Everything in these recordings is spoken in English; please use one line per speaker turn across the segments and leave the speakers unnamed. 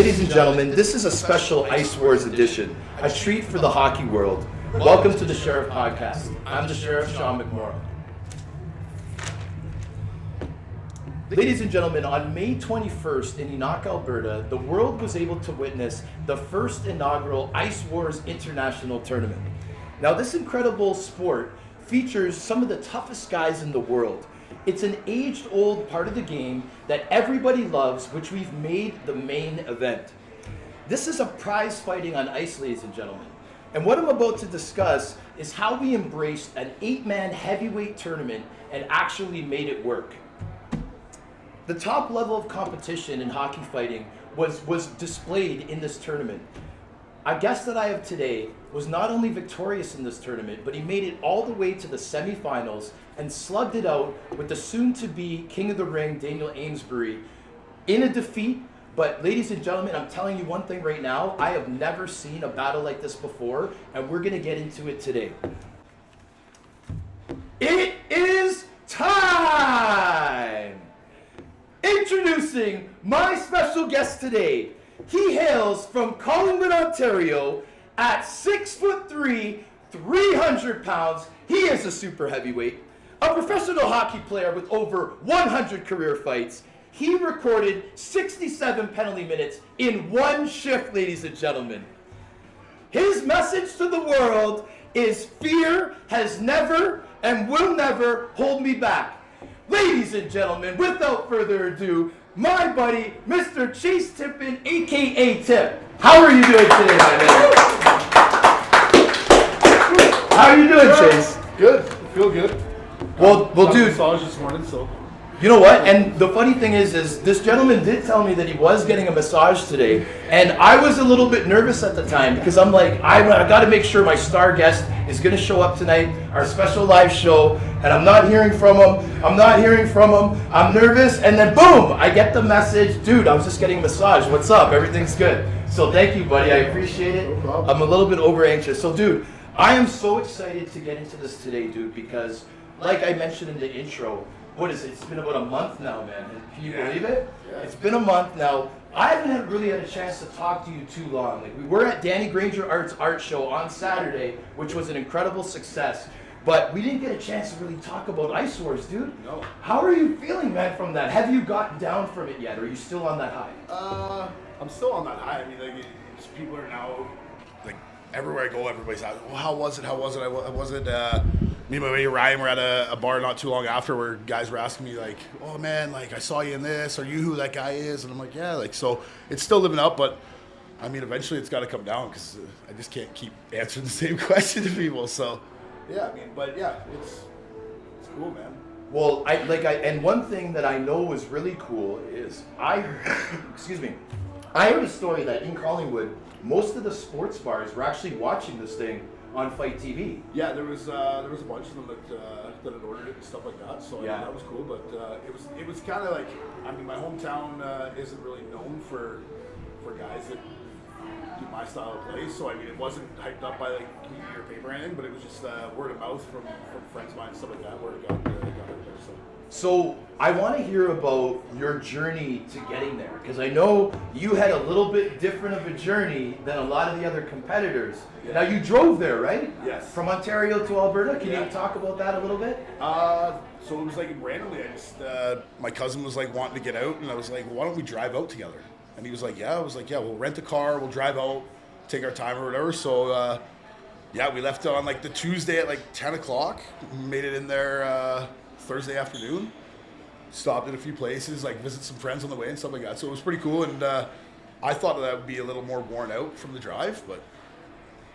Ladies and gentlemen, this is a special Ice Wars edition, a treat for the hockey world. Welcome to the Sheriff Podcast. I'm the Sheriff, Sean McMorrow. Ladies and gentlemen, on May 21st in Enoch, Alberta, the world was able to witness the first inaugural Ice Wars International Tournament. Now, this incredible sport features some of the toughest guys in the world. It's an age-old part of the game that everybody loves, which we've made the main event. This is a prize fighting on ice, ladies and gentlemen. And what I'm about to discuss is how we embraced an 8-man heavyweight tournament and actually made it work. The top level of competition in hockey fighting was displayed in this tournament. Our guest that I have today was not only victorious in this tournament, but he made it all the way to the semifinals and slugged it out with the soon-to-be King of the Ring, Daniel Amesbury, in a defeat. But ladies and gentlemen, I'm telling you one thing right now, I have never seen a battle like this before, and we're gonna get into it today. It is time! Introducing my special guest today. He hails from Collingwood, Ontario. At 6'3", 300 pounds, he is a super heavyweight. A professional hockey player with over 100 career fights. He recorded 67 penalty minutes in one shift, ladies and gentlemen. His message to the world is fear has never and will never hold me back. Ladies and gentlemen, without further ado, my buddy, Mr. Chase Tippin, a.k.a. Tip. How are you doing today, my man? How are you doing, Chase?
Good. I feel good.
Well, dude.
Massage this morning, so.
You know what? And the funny thing is this gentleman did tell me that he was getting a massage today, and I was a little bit nervous at the time because I'm like, I got to make sure my star guest is going to show up tonight, our special live show, and I'm not hearing from him. I'm nervous, and then boom, I get the message, dude, I was just getting a massage. What's up? Everything's good. So thank you, buddy. I appreciate it.
No problem.
I'm a little bit over anxious. So, dude, I am so excited to get into this today, dude, because like I mentioned in the intro, what is it? It's been about a month now, man. Can you believe it?
Yeah.
It's been a month now. I haven't really had a chance to talk to you too long. Like, we were at Danny Granger Art's art show on Saturday, which was an incredible success. But we didn't get a chance to really talk about Ice Wars, dude.
No.
How are you feeling, man, from that? Have you gotten down from it yet? Or are you still on that high?
I'm still on that high. I mean, like, people are now, like, everywhere I go, everybody's asking, well, how was it? I wasn't, me and my buddy Ryan were at a bar not too long after where guys were asking me, like, oh, man, like, I saw you in this. Are you who that guy is? And I'm like, yeah, like, so it's still living up, but, I mean, eventually it's got to come down because I just can't keep answering the same question to people, so. Yeah, I mean, but yeah, it's cool, man.
Well, and one thing that I know is really cool is I heard a story that in Collingwood, most of the sports bars were actually watching this thing on Fight TV.
Yeah, there was a bunch of them that had ordered it and stuff like that. So yeah, that was cool. But it was kind of like, I mean, my hometown isn't really known for guys that do my style of play. So I mean, it wasn't hyped up by like TV or paper or anything, but it was just word of mouth from friends of mine and stuff like that where it got out there.
So I want to hear about your journey to getting there, because I know you had a little bit different of a journey than a lot of the other competitors. Yeah. Now you drove there, right?
Yes.
From Ontario to Alberta. Can you talk about that a little bit?
So it was like randomly. I just my cousin was like wanting to get out, and I was like, well, why don't we drive out together? And he was like, yeah. I was like, yeah, we'll rent a car, we'll drive out, take our time or whatever. So yeah, we left on like the Tuesday at like 10 o'clock, made it in there Thursday afternoon, stopped at a few places, like visit some friends on the way and stuff like that. So it was pretty cool, and I thought that would be a little more worn out from the drive, but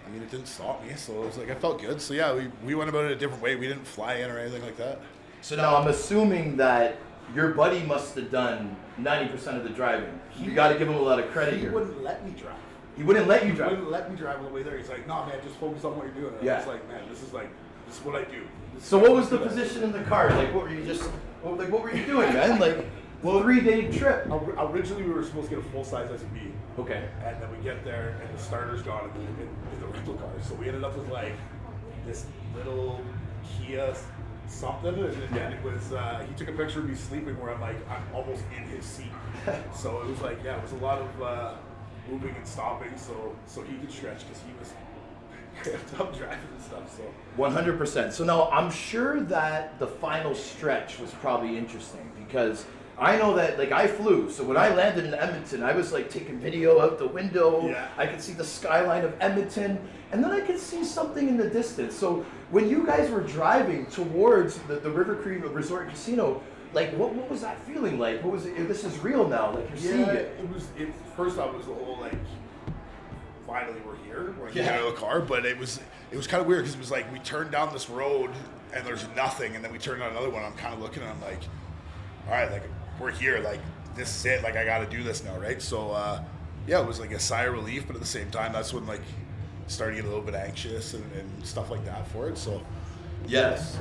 I mean, it didn't stop me, so it was like, I felt good. So yeah, we went about it a different way. We didn't fly in or anything like that.
So now I'm assuming that your buddy must have done 90% of the driving. You got to give him a lot of credit here.
He wouldn't let me drive.
He wouldn't let you drive?
He wouldn't let me drive all the way there. He's like, no, man, just focus on what you're doing. And I was like, man, this is what I do.
So what was the position in the car? Like, what were you doing, man? Like, 3-day trip.
Originally, we were supposed to get a full-size SUV.
Okay.
And then we get there, and the starter's gone in the rental car. So we ended up with, like, this little Kia something. And it was, he took a picture of me sleeping where I'm almost in his seat. So it was like, yeah, it was a lot of moving and stopping so he could stretch because he was cramped up driving and stuff. So
100%. So now I'm sure that the final stretch was probably interesting because I know that like I flew. So when I landed in Edmonton, I was like taking video out the window.
Yeah.
I could see the skyline of Edmonton, and then I could see something in the distance. So when you guys were driving towards the River Cree Resort Casino, like what was that feeling like? What was it? This is real now. Like you're seeing it.
It first off, it was the whole like, finally we're here. We're
Yeah.
getting out of the car, but it was kind of weird because it was like we turned down this road and there's nothing, and then we turned on another one. I'm kind of looking and I'm like, all right, like we're here. Like this is it. Like I got to do this now, right? So yeah, it was like a sigh of relief, but at the same time, that's when like started to get a little bit anxious and stuff like that for it. So
Yes.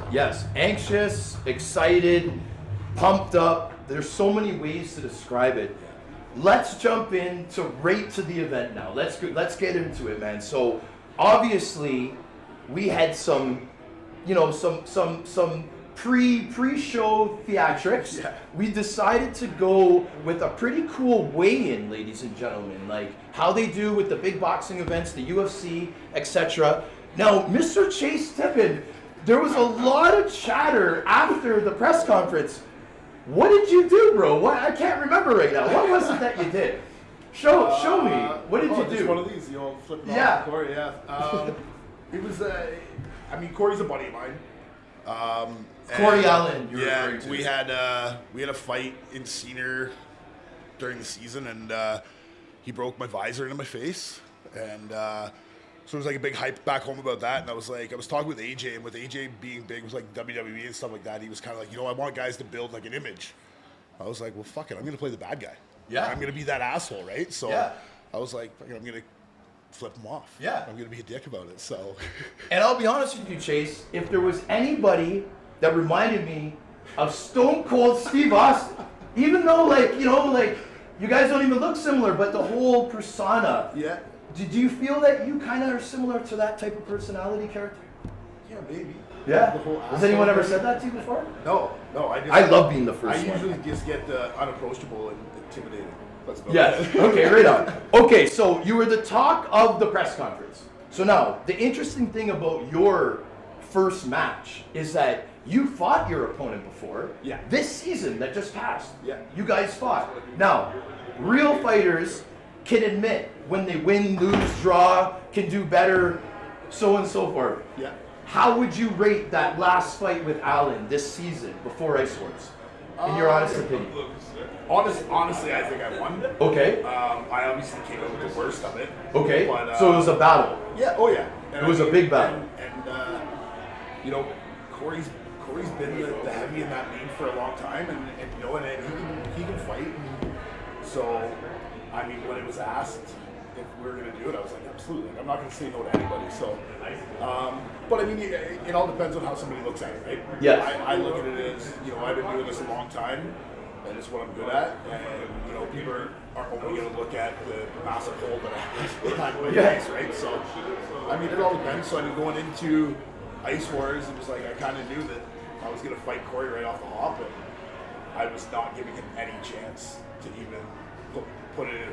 Anxious, excited, pumped up. There's so many ways to describe it. Let's jump into right to the event now. Let's get into it, man. So obviously we had some, some pre-show theatrics.
Yeah.
We decided to go with a pretty cool weigh-in, ladies and gentlemen, like how they do with the big boxing events, the UFC, etc. Now, Mr. Chase Tippin, there was a lot of chatter after the press conference. What did you do, bro? What? I can't remember right now. What was it that you did? Show me. What did you
just
do?
one of these, flipping
Yeah.
off Corey. Yeah. It was. Corey's a buddy of mine.
Corey
and,
Allen, you're
yeah,
referring to.
we had a fight in senior during the season, and he broke my visor into my face, and so it was like a big hype back home about that. And I was talking with AJ, and with AJ being big, it was like WWE and stuff like that. He was kind of like, I want guys to build like an image. I was like, well, fuck it, I'm gonna play the bad guy.
Yeah.
I'm gonna be that asshole, right? So
Yeah.
I was like, fuck it, I'm gonna flip him off.
Yeah.
I'm gonna be a dick about it. So.
And I'll be honest with you, Chase, if there was anybody that reminded me of Stone Cold Steve Austin, even though you guys don't even look similar, but the whole persona.
Yeah.
Did you feel that you kind of are similar to that type of personality character?
Yeah, maybe.
Yeah.
The whole
Has anyone ever
asshole
said that to you before?
No.
I love being the first
I
one.
usually just get unapproachable and intimidating. Let's go.
Yes. Okay, right on. Okay, so you were the talk of the press conference. So now, the interesting thing about your first match is that you fought your opponent before.
Yeah.
This season that just passed.
Yeah.
You guys fought. Now, real fighters can admit when they win, lose, draw, can do better, so on and so forth.
Yeah.
How would you rate that last fight with Allen this season before Ice Wars? In your honest opinion.
Honestly, I think I won.
Okay.
I obviously came out with the worst of it.
Okay.
But,
So it was a battle.
Yeah. Oh yeah.
It was a big battle.
And Corey's been the heavy in that league for a long time, and he can fight. And so, I mean, when it was asked if we were going to do it, I was like, absolutely. Like, I'm not going to say no to anybody. So, but I mean, it all depends on how somebody looks at it, right?
Yes.
I look at it as, I've been doing this a long time, and it's what I'm good at. And, people are only going to look at the massive hole that I have in my face, right? So, I mean, it all depends. So, I mean, going into Ice Wars, it was like I kind of knew that I was going to fight Corey right off the hop, and I was not giving him any chance to even put it in a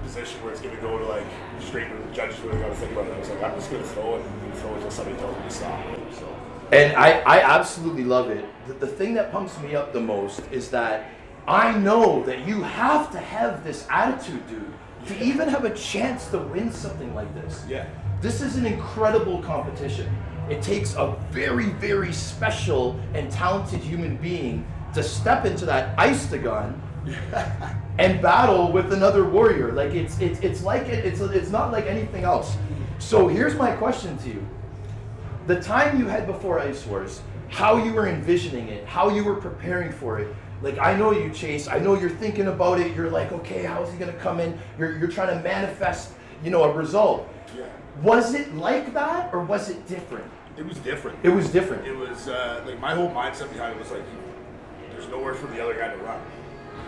position where it's going to go to like straight to the judges where they got to think about it. I was like, I'm just going to throw it until somebody tells me to stop. So.
And I absolutely love it. The thing that pumps me up the most is that I know that you have to have this attitude, dude, to even have a chance to win something like this.
Yeah.
This is an incredible competition. It takes a very, very special and talented human being to step into that octagon and battle with another warrior. Like it's not like anything else. So here's my question to you. The time you had before Ice Wars, how you were envisioning it, how you were preparing for it. Like I know you, Chase, I know you're thinking about it. You're like, okay, how is he gonna come in? You're trying to manifest, a result.
Yeah.
Was it like that or was it different?
It was different.
It was different.
It was like my whole mindset behind it was like, there's nowhere for the other guy to run.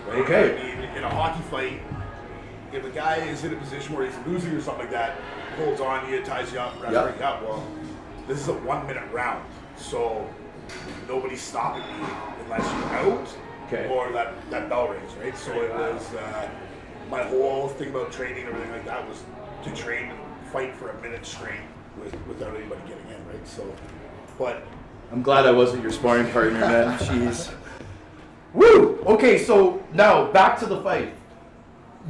Right?
Okay.
I mean, in a hockey fight, if a guy is in a position where he's losing or something like that, holds on you, ties you up, referee up. Well, this is a 1 minute round, so nobody's stopping me unless you're out or that bell rings, right? So it was my whole thing about training and everything like that was to train and fight for a minute straight without anybody getting in, right? So, but
I'm glad I wasn't your sparring partner, man. Jeez. Woo! Okay, so now back to the fight.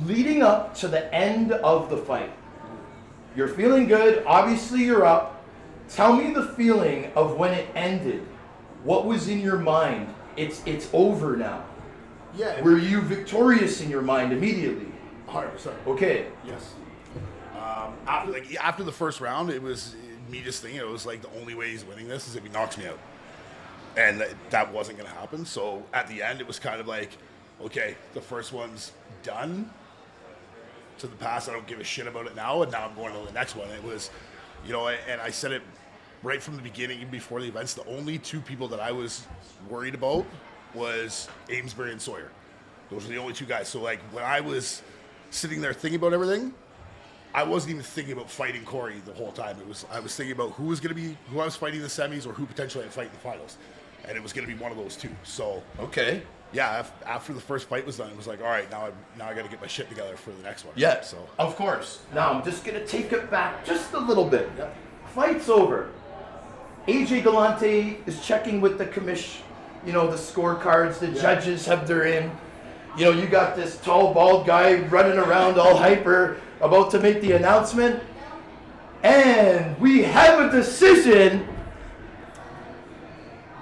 Leading up to the end of the fight, you're feeling good. Obviously, you're up. Tell me the feeling of when it ended. What was in your mind? It's over now.
yeah,
Were you victorious in your mind immediately?
100%.
Okay.
Yes. After the first round, it was me just thinking it was like the only way he's winning this is if he knocks me out, and that wasn't going to happen. So at the end, it was kind of like, okay, the first one's done. To the past, I don't give a shit about it now, and now I'm going to the next one. It was, and I said it right from the beginning, even before the events. The only two people that I was worried about was Amesbury and Sawyer. Those were the only two guys. So like when I was sitting there thinking about everything, I wasn't even thinking about fighting Corey the whole time. I was thinking about who I was fighting in the semis or who potentially I'd fight in the finals, and it was going to be one of those two. So
Okay.
yeah, after the first fight was done, it was like, all right, now I got to get my shit together for the next one.
Yeah,
So
of course. Now I'm just gonna take it back just a little bit.
Yep.
Fight's over. AJ Galante is checking with the commish, the scorecards. The judges have their in. You got this tall, bald guy running around all hyper, about to make the announcement. And we have a decision.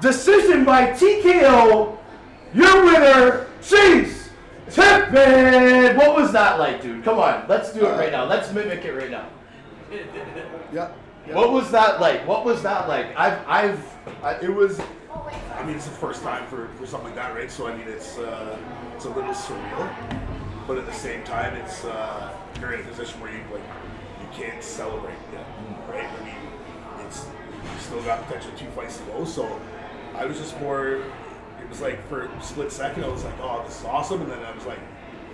Decision by TKO. Your winner, Chase Tippin. What was that like, dude? Come on, let's do it right now. Let's mimic it right now.
yeah.
What was that like? What was that like?
It was. I mean, it's the first time for something like that, right? So I mean, it's a little surreal, but at the same time, it's you're in a position where you can't celebrate yet, right? I mean, you still got potentially 2 fights to go. So I was just more. It was like for a split second, I was like, oh, this is awesome, and then I was like,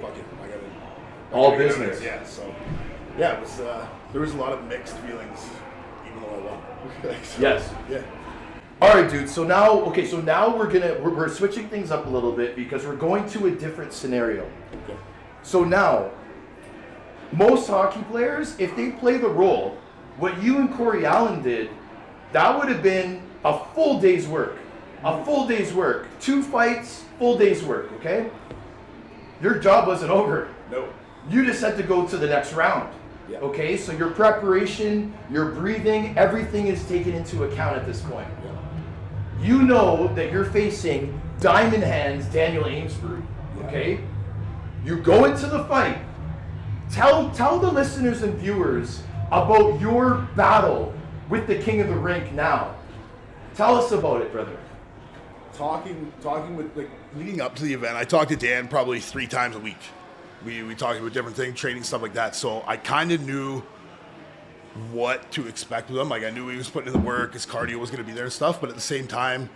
fuck it, I gotta
All
get out of
business.
there. Yeah. So yeah, it was. There was a lot of mixed feelings, even though I won. So,
Yes.
Yeah.
All right, dude. So now we're switching things up a little bit because we're going to a different scenario.
Okay.
So now, most hockey players, if they play the role, what you and Corey Allen did, that would have been a full day's work. A full day's work. 2 fights, full day's work, okay? Your job wasn't over.
No.
You just had to go to the next round.
Yeah.
Okay? So your preparation, your breathing, everything is taken into account at this point.
Yeah.
You know that you're facing Diamond Hands Daniel Amesbury, okay? You go into the fight. Tell the listeners and viewers about your battle with the King of the Rink now. Tell us about it, brother.
Talking with leading up to the event, I talked to Dan probably 3 times a week. We talked about different things, training, stuff like that. So I kind of knew what to expect with him. Like I knew he was putting in the work, his cardio was going to be there and stuff. But at the same time,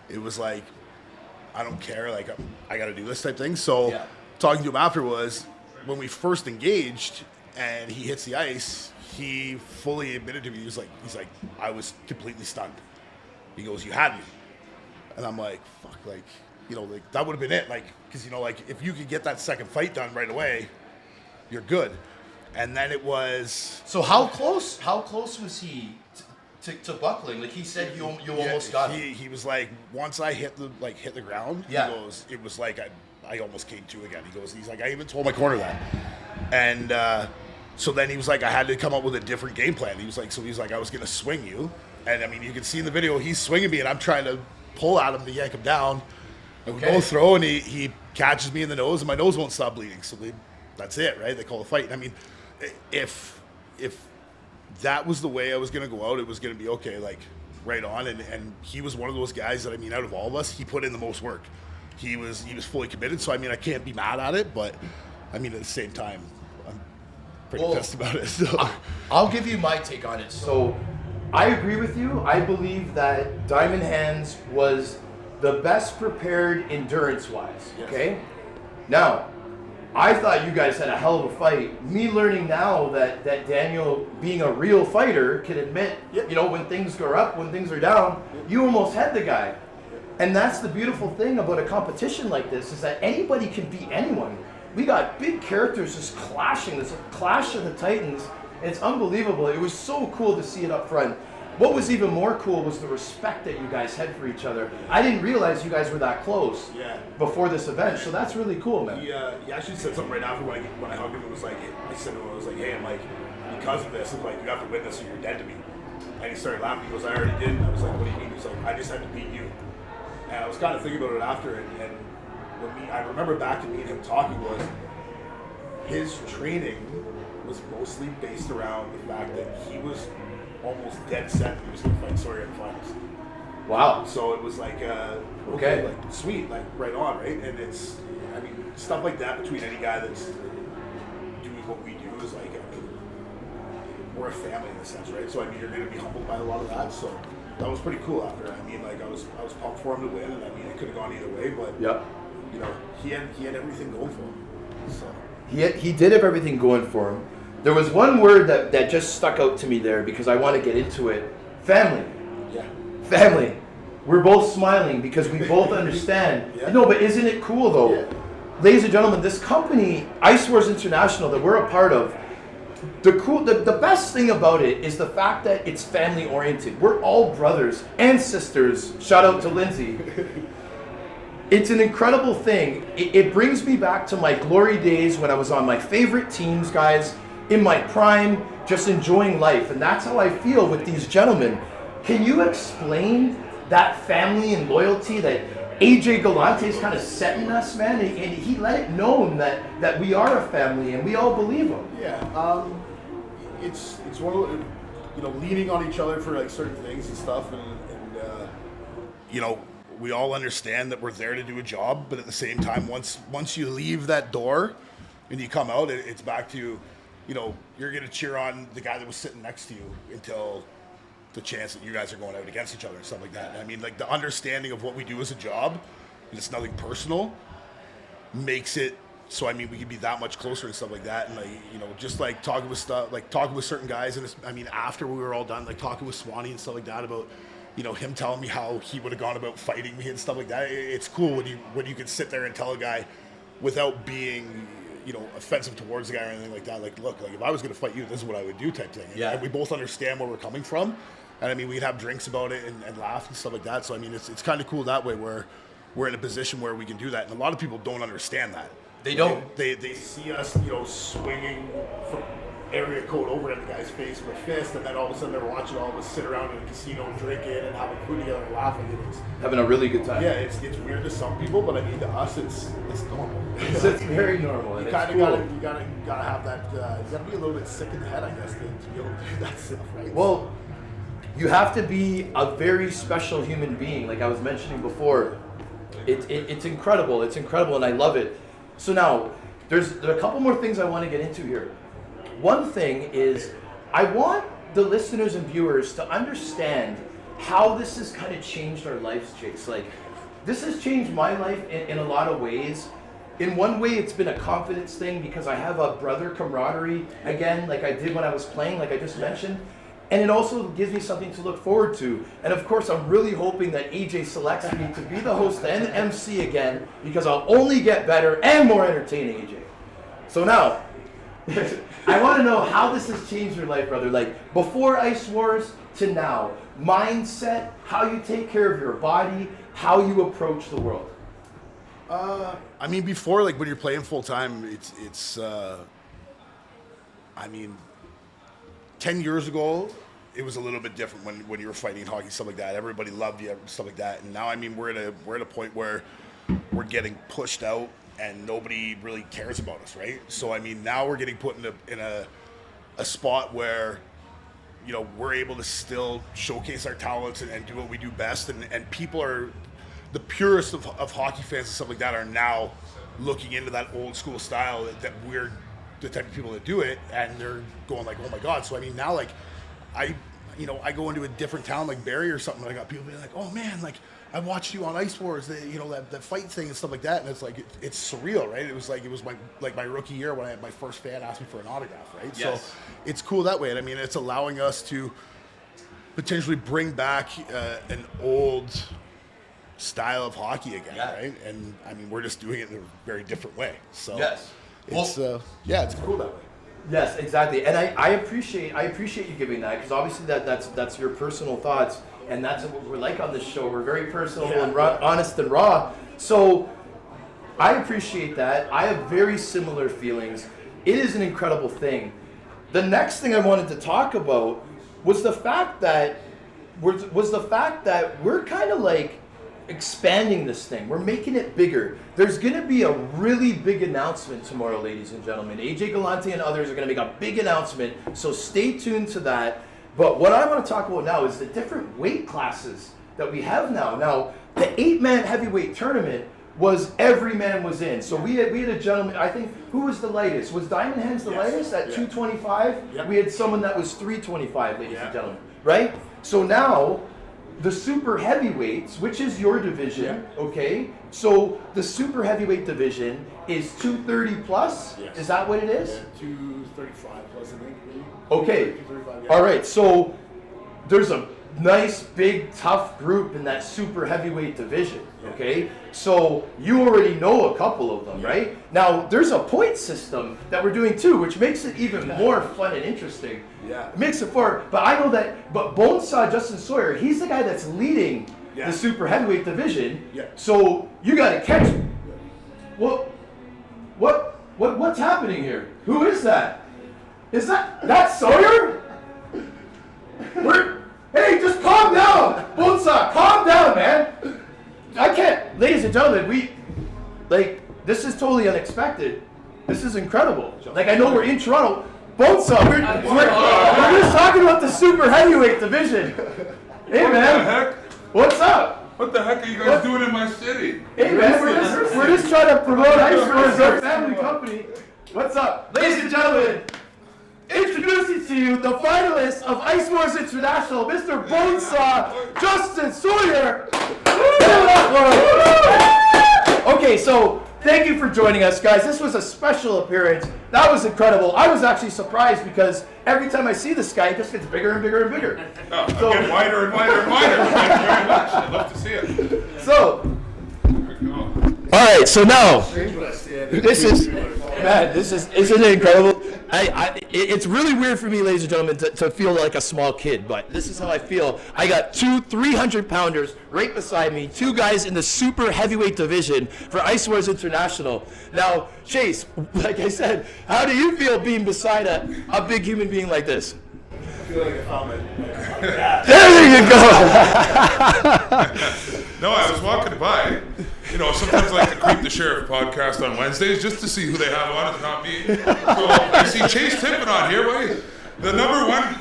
it was like, I don't care. Like I got to do this type thing. So talking to him after was when we first engaged and he hits the ice. He fully admitted to me. He's like, I was completely stunned. He goes, you had me. And I'm like, fuck, that would have been it. Because, if you could get that second fight done right away, you're good. And then it was...
So how close was he to buckling? Like he said you almost got him.
He was like, once I hit the ground, he goes, it was like I almost came to again. He's like, I even told my corner that. And so then he was like, I had to come up with a different game plan. He was like, I was going to swing you. And I mean, you can see in the video, he's swinging me and I'm trying to pull at him to yank him down. And we both throw, and he catches me in the nose, and my nose won't stop bleeding. So that's it, right? They call a fight. And I mean, if that was the way I was going to go out, it was going to be okay, right on. And he was one of those guys that, I mean, out of all of us, he put in the most work. He was fully committed. So I mean, I can't be mad at it, but I mean, at the same time, I'm pretty pissed about it. So
I'll give you my take on it. So I agree with you. I believe that Diamond Hands was the best prepared endurance-wise, okay? Now, I thought you guys had a hell of a fight. Me learning now that Daniel, being a real fighter, can admit, when things go up, when things are down, you almost had the guy. And that's the beautiful thing about a competition like this, is that anybody can beat anyone. we got big characters just clashing, this clash of the Titans. It's unbelievable. It was so cool to see it up front. What was even more cool was the respect that you guys had for each other. I didn't realize you guys were that close before this event, so that's really cool, man.
He actually said something right after when I hugged him. It was like, I said to him, I was like, hey, I'm like, because of this, I'm like, you have to witness or you're dead to me. And he started laughing. He goes, I already did. And I was like, what do you mean? He was like, I just had to beat you. And I was kind of thinking about it after, and I remember back to me and him talking was, his training was mostly based around the fact that he was almost dead set that he was going to fight Sawyer in the finals.
Wow.
So it was like, okay, like sweet, like right on, right? And it's, I mean, stuff like that between any guy that's doing what we do is like, I mean, we're a family in a sense, right? So I mean, you're going to be humbled by a lot of that. So that was pretty cool after. I mean, like I was pumped for him to win, and I mean, it could have gone either way, but you know, he had everything going for him. So
he did have everything going for him. There was one word that just stuck out to me there because I want to get into it. Family.
Yeah.
Family. We're both smiling because we both understand. No, but isn't it cool though? Yeah. Ladies and gentlemen, this company, Ice Wars International, that we're a part of, the best thing about it is the fact that it's family oriented. We're all brothers and sisters. Shout out to Lindsay. It's an incredible thing. It brings me back to my glory days when I was on my favorite teams, guys, in my prime, just enjoying life. And that's how I feel with these gentlemen. Can you explain that family and loyalty that AJ Galante is kind of setting us, man? And he let it known that we are a family and we all believe him.
Yeah, it's one of the, you know, leaning on each other for like certain things and stuff, and you know, we all understand that we're there to do a job, but at the same time, once you leave that door and you come out, it's back to, you know, you're going to cheer on the guy that was sitting next to you until the chance that you guys are going out against each other and stuff like that. And I mean, like the understanding of what we do as a job, and it's nothing personal, makes it so, I mean, we can be that much closer and stuff like that. And like, you know, just like talking with certain guys, and I mean, after we were all done, like talking with Swanee and stuff like that about, you know, him telling me how he would have gone about fighting me and stuff like that. It's cool when you can sit there and tell a guy without being, you know, offensive towards the guy or anything like that. Like, look, like if I was going to fight you, this is what I would do, type thing.
Yeah.
And we both understand where we're coming from, and I mean, we'd have drinks about it and laugh and stuff like that. So I mean, it's kind of cool that way where we're in a position where we can do that, and a lot of people don't understand that.
They don't.
They see us, you know, swinging from area code over at the guy's face with a fist, and then all of a sudden they're watching all of us sit around in a casino drinking and having food together and laughing. And it's
having a really good time.
Yeah, it's weird to some people, but I mean to us it's normal.
It's very normal.
You kind of gotta have that. You gotta be a little bit sick in the head, I guess, to be able to do that stuff, right?
Well, you have to be a very special human being, like I was mentioning before. It's incredible. It's incredible, and I love it. So now, there are a couple more things I want to get into here. One thing is, I want the listeners and viewers to understand how this has kind of changed our lives, Chase. Like, this has changed my life in a lot of ways. In one way, it's been a confidence thing because I have a brother camaraderie, again, like I did when I was playing, like I just mentioned. And it also gives me something to look forward to. And of course, I'm really hoping that AJ selects me to be the host and MC again, because I'll only get better and more entertaining, AJ. So now, I want to know how this has changed your life, brother. Like, before Ice Wars to now. Mindset, how you take care of your body, how you approach the world.
I mean, before, like, when you're playing full-time, it's I mean, 10 years ago, it was a little bit different when you were fighting hockey, stuff like that. Everybody loved you, stuff like that. And now, I mean, we're at a point where we're getting pushed out and nobody really cares about us, right? So, I mean, now we're getting put in a spot where, you know, we're able to still showcase our talents and do what we do best. And people are, the purest of hockey fans and stuff like that are now looking into that old school style that we're the type of people that do it, and they're going like, oh my God. So I mean, now, like, I go into a different town like Barrie or something, and I got people being like, oh man, like, I watched you on Ice Wars, that fight thing and stuff like that, and it's like, it's surreal, right? It was my rookie year when I had my first fan ask me for an autograph, right? Yes. So it's cool that way, and I mean, it's allowing us to potentially bring back an old style of hockey again, right? And I mean, we're just doing it in a very different way. So
yes.
it's it's cool that way.
Yes, exactly, and I appreciate you giving that, because obviously that's your personal thoughts, and that's what we're like on this show. We're very personal and honest and raw. So I appreciate that. I have very similar feelings. It is an incredible thing. The next thing I wanted to talk about was the fact that we're kind of like expanding this thing. We're making it bigger. There's going to be a really big announcement tomorrow, ladies and gentlemen. AJ Galante and others are going to make a big announcement, so stay tuned to that. But what I want to talk about now is the different weight classes that we have now. Now, the 8-man heavyweight tournament was every man was in. So we had a gentleman, I think, who was the lightest? Was Diamond Hands the lightest at 225?
Yep.
We had someone that was 325, ladies and gentlemen, right? So now, the super heavyweights, which is your division, okay? So the super heavyweight division is 230 plus?
Yes.
Is that what it is?
Yeah, 235 plus, I think. Maybe.
Okay.
235, yeah.
All right. So there's a nice, big, tough group in that super heavyweight division, okay? So you already know a couple of them, right? Now, there's a point system that we're doing too, which makes it even more fun and interesting.
Yeah.
It makes it fun, but I know that, but Bonesaw Justin Sawyer, he's the guy that's leading the super heavyweight division.
Yeah.
So you got to catch him. What's happening here? Who is that? Is that Sawyer? Hey, just calm down, Bonesaw. Calm down, man. I can't, ladies and gentlemen. This is totally unexpected. This is incredible. Like, I know we're in Toronto. Bonesaw, we're just talking about the super heavyweight division. Hey,
What
man.
the heck?
What's up?
What the heck are you guys doing in my city?
Hey, man. We're just trying to promote Ice Wars, our family company. What's up, ladies and gentlemen? Introducing to you the finalist of Ice Wars International, Mr. Bonesaw Justin Sawyer. Okay, so thank you for joining us, guys. This was a special appearance. That was incredible. I was actually surprised because every time I see this guy, it just gets bigger and bigger and bigger.
Oh, so, getting wider and wider and wider. Thank you very much. I'd love to see it.
So, all right. So now, isn't it incredible? It's really weird for me, ladies and gentlemen, to feel like a small kid, but this is how I feel. I got two 300-pounders right beside me, two guys in the super heavyweight division for Ice Wars International. Now, Chase, like I said, how do you feel being beside a big human being like this?
I feel like I found it.
There you go.
No, I was walking by. You know, sometimes I like to creep the sheriff podcast on Wednesdays just to see who they have on. It's not me. So I see Chase Tippin on here. Wait, the number one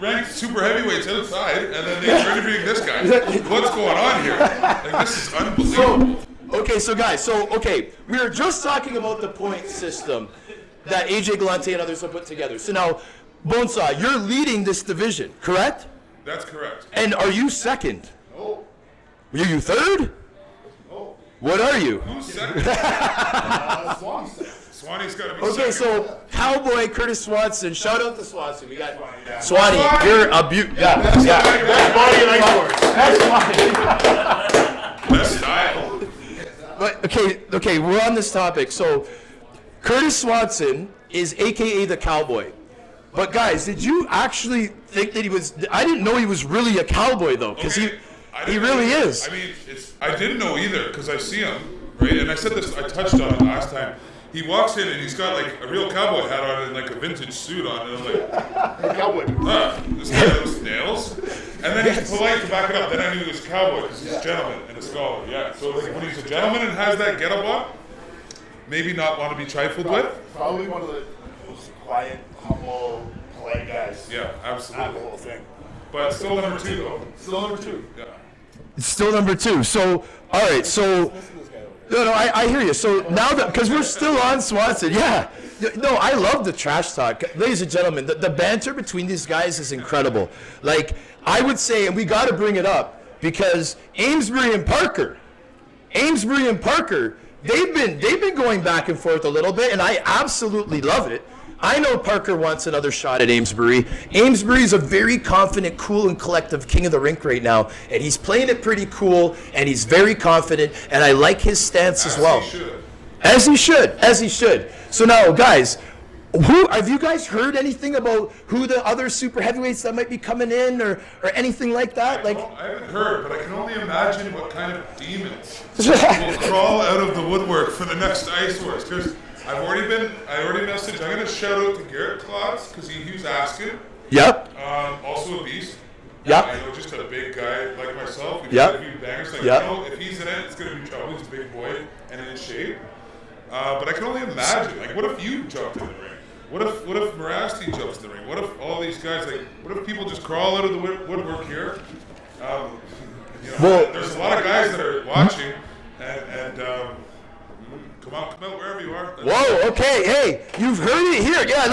ranked super heavyweights outside, and then they're interviewing this guy. What's going on here? Like, this is unbelievable.
We were just talking about the point system that AJ Galante and others have put together. So now, Bonesaw, you're leading this division, correct?
That's correct.
And are you second?
No.
Are you third?
No.
What are you?
Who's second?
Swanee second.
Swanee's got to be
Okay,
second.
so Cowboy Curtis Swanson. Shout out to Swanson. We got
Yeah.
Swanee. You're a beaut. Yeah.
Best body in Ice Wars.
That's Swanee.
Best style.
But okay, we're on this topic. So Curtis Swanson is AKA the Cowboy. But guys, did you actually think that he was? I didn't know he was really a cowboy though, because he really is.
I mean, I didn't know either because I see him, right? And I said this, I touched on it last time. He walks in and he's got like a real cowboy hat on and like a vintage suit on, and I'm like,
Cowboy.
this guy has nails. And then he's polite to back it up. Then I knew he was a cowboy because he's a gentleman and a scholar. Yeah. So like, when he's a gentleman and has that getup on, maybe not want to be trifled with.
Probably one of the most quiet, humble, polite guys.
Yeah,
Out of
absolutely.
the whole thing.
But still number two though.
Still number two.
Yeah.
It's still number 2. So all right, so.
Missing this guy over
No, I hear you. So now that, because we're still on Swanson, yeah. No, I love the trash talk. Ladies and gentlemen, the banter between these guys is incredible. Like, I would say, and we got to bring it up, because Amesbury and Parker, they've been going back and forth a little bit, and I absolutely love it. I know Parker wants another shot at Amesbury. Amesbury's a very confident, cool, and collective king of the rink right now, and he's playing it pretty cool, and he's very confident, and I like his stance as well.
He should.
As he should. So now, guys, have you guys heard anything about who the other super heavyweights that might be coming in or anything like that?
I haven't heard, but I can only imagine what kind of demons will crawl out of the woodwork for the next Ice Wars. Because I already messaged. I'm going to shout out to Garrett Klotz because he was asking.
Yep.
Also a beast.
Yep.
I know, just a big guy like myself. We've
Yep.
got a few bangers. Like,
Yep.
you know, if he's in it, it's going to be trouble. He's a big boy and in shape. But I can only imagine. Like, what if you jumped in the ring? What if Morasti jumps in the ring? What if all these guys, like, what if people just crawl out of the woodwork here? You know,
Well,
there's a lot of guys that are watching, and come out wherever you are.
whoa, okay, hey, you've heard it here. Yeah,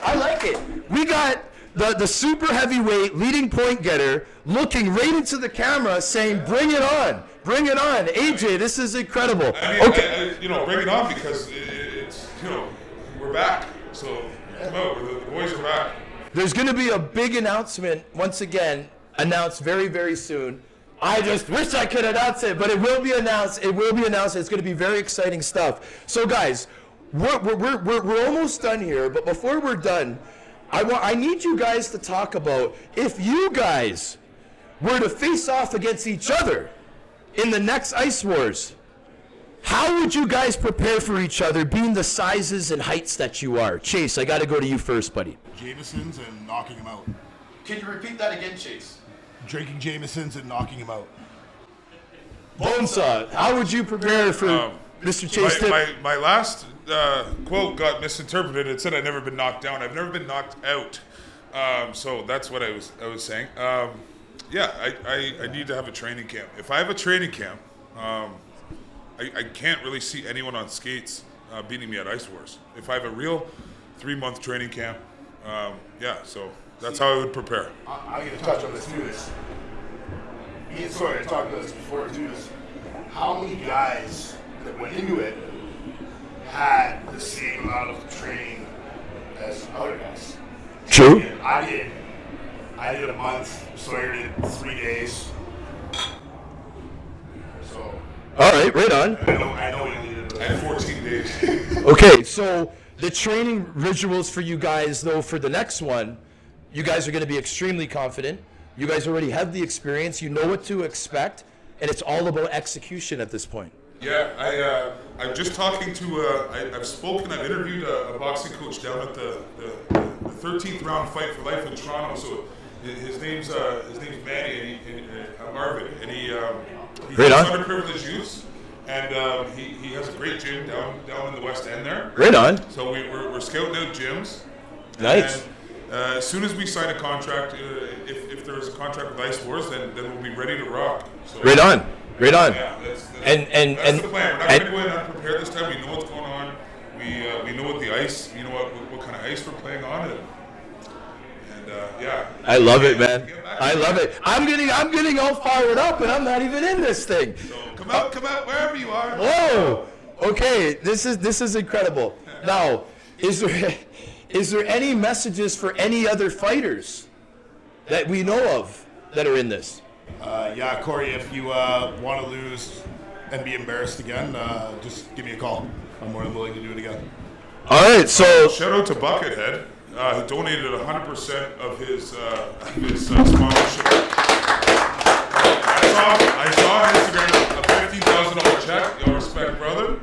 I like it. We got the super heavyweight leading point getter looking right into the camera saying, bring it on. AJ, this is incredible.
I mean,
okay.
bring it on because it's, we're back. So come out, the boys are back.
There's going to be a big announcement, once again, announced very, very soon. I just wish I could announce it, but it will be announced. It's going to be very exciting stuff. So, guys, we're almost done here, but before we're done, I need you guys to talk about if you guys were to face off against each other in the next Ice Wars, how would you guys prepare for each other, being the sizes and heights that you are? Chase, I got to go to you first, buddy.
Jameson's and knocking him out.
Can you repeat that again, Chase?
Drinking Jameson's and knocking him out.
Bonesaw, how would you prepare for Mr. Chase Tippin?
My last quote got misinterpreted. It said I've never been knocked down. I've never been knocked out. So that's what I was saying. I need to have a training camp. If I have a training camp, I can't really see anyone on skates beating me at Ice Wars. If I have a real 3-month training camp, so that's how I would prepare.
I'm going to touch on this too. Me and Sawyer talked about this before too. How many guys that went into it had the same amount of training as other guys?
True.
And I did a month. Sawyer did 3 days. So.
All right on.
I know what you did.
I had 14 days.
Okay, so the training rituals for you guys, though, for the next one, you guys are going to be extremely confident. You guys already have the experience. You know what to expect, and it's all about execution at this point.
Yeah, I'm just talking to. I've interviewed a boxing coach down at the 13th round Fight for Life in Toronto. So his name's Manny and Marvin, and he
Right
helps
on.
underprivileged youths, and he has a great gym down in the West End there.
Right on.
So we're scouting out gyms.
Nice.
And, as soon as we sign a contract, if there is a contract with Ice Wars, then we'll be ready to rock. So,
Right on.
Yeah, that's
And
the plan. We're not going to go in unprepared this time. We know what's going on. We know what the ice. You know what kind of ice we're playing on, and yeah.
I love it, man. I love it. I'm getting all fired up, and I'm not even in this thing.
So come out wherever you are.
Whoa. Okay, this is incredible. Now, is there any messages for any other fighters that we know of that are in this?
Corey, if you want to lose and be embarrassed again, just give me a call. I'm more than willing to do it again.
All right, so
Shout out to Buckethead. He donated 100% of his sponsorship. I saw on Instagram a $15,000 check. Yo, respect, brother.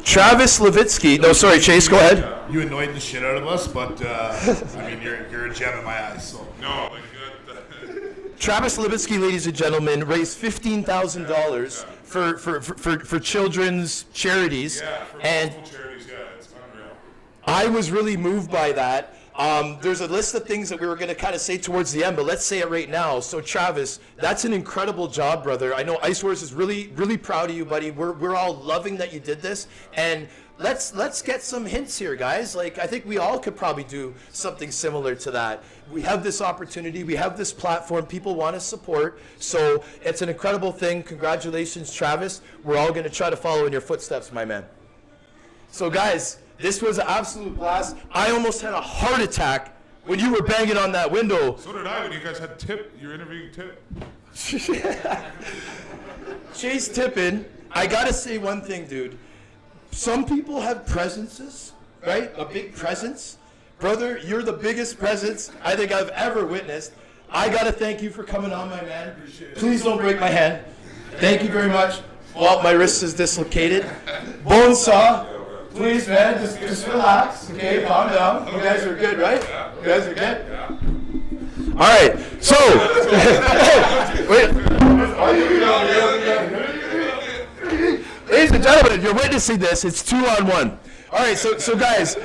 Travis Levitsky. No, sorry, Chase, go ahead.
You annoyed the shit out of us, but I mean, you're a gem in my eyes. So.
No, like
Travis Levitsky, ladies and gentlemen, raised $15,000 for children's charities,
for
and
multiple charities. Yeah, it's unreal.
I was really moved by that. There's a list of things that we were going to kind of say towards the end, but let's say it right now. So, Travis, that's an incredible job, brother. I know Ice Wars is really, really proud of you, buddy. We're all loving that you did this, and let's get some hints here, guys. Like, I think we all could probably do something similar to that. We have this opportunity. We have this platform. People want to support. So it's an incredible thing. Congratulations, Travis. We're all going to try to follow in your footsteps, my man. So, guys, this was an absolute blast. I almost had a heart attack when you were banging on that window.
So did I when you guys had Tip. You were interviewing Tip.
Chase Tippin, I got to say one thing, dude. some people have presences, right? A big presence. Brother, you're the biggest presence I think I've ever witnessed. I got to thank you for coming on, my man. Please don't break my hand. Thank you very much. Well, my wrist is dislocated. Bone saw. Please, man, just relax. Okay, calm down. You guys are good, right? You guys are good? All right, so. Wait. Ladies and gentlemen, you're witnessing this. It's 2-on-1. All right, so guys.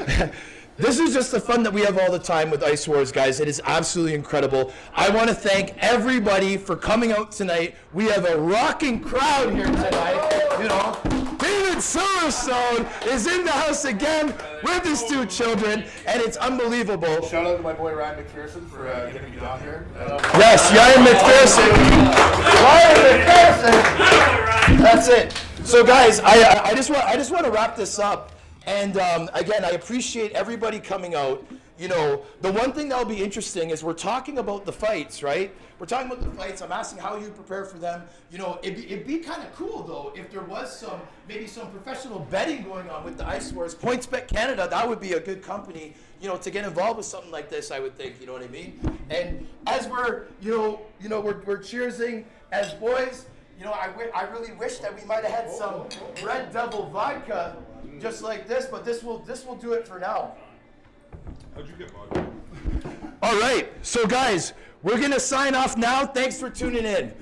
This is just the fun that we have all the time with Ice Wars, guys. It is absolutely incredible. I want to thank everybody for coming out tonight. We have a rocking crowd here tonight. You know, David Silverstone is in the house again with his 2 children, and it's unbelievable.
Shout out to my boy Ryan McPherson for getting me down here.
Yes, Ryan McPherson. That's it. So, guys, I just want to wrap this up. And again, I appreciate everybody coming out. You know, the one thing that'll be interesting is we're talking about the fights, right? We're talking about the fights. I'm asking how you prepare for them. You know, it'd be kind of cool though if there was maybe some professional betting going on with the Ice Wars. PointsBet Canada, that would be a good company, you know, to get involved with something like this. I would think, you know what I mean? And as we're cheersing as boys, you know, I really wish that we might have had some Red Devil vodka. Just like this, but this will do it for now.
How'd you get vodka?
All right, so guys, we're gonna sign off now. Thanks for tuning in.